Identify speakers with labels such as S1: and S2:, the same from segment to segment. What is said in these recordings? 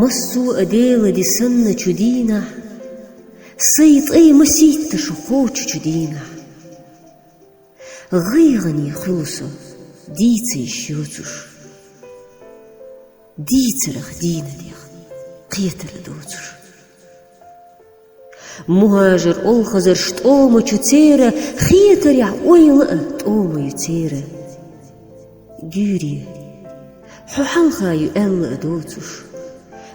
S1: مصو أديلة دي سنة جدينا صيت أي مسيت تشخوش جدينا غيغني خلصة ديتي شيوتش ديتر خدينا دي قيتر دوتش مهاجر ألخزر شتوما تشتيرة خيتر يعويلة توما يتيرة جوري حوحلخا يؤل دوتش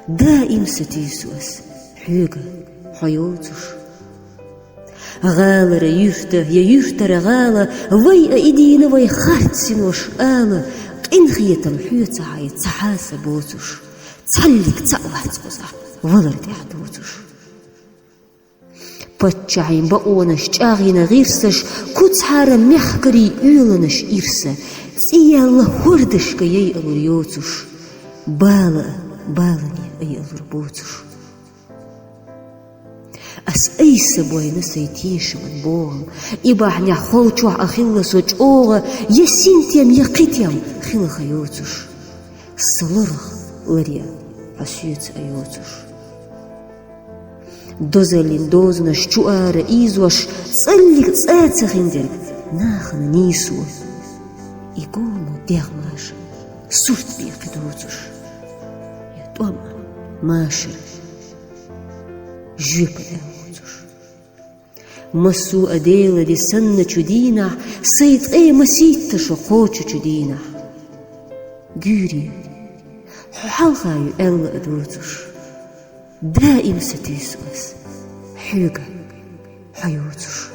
S1: دائم ستيسوس حيوغا حيوتش غالر يفتر غالة وي ايدينا وي خارتسينوش آلة قين خيتا الحيوتا عاي تحاسة بوتش تسلك تأوات قصة ولر دي حدوتش باتشعين بقونش جاغينا غيرسش كتحارة محكري يولنش إرسة سيالله وردش كي الريوتش بالني أي الربوتش أس أي سبوي نسيتيش من بوغم إباحني خولتوح أخيلسوش أوغا يسينتيم يقيتيم خيل خيوتش سلرخ لريا عسيوت أيوتش دوزلين دوزنا شوار إيزوش تسلك تساتخندل ناخنا نيسو يقوموا ديغماش سورت بي قدوتش يا توما ماشر جيب الأوتش مسو أديلة دي سنة جدينا صيت أي مسيت تشقوش جدينا جوري حالخا يؤل أدوتش دائم ستيسوس حيوغا حيوتش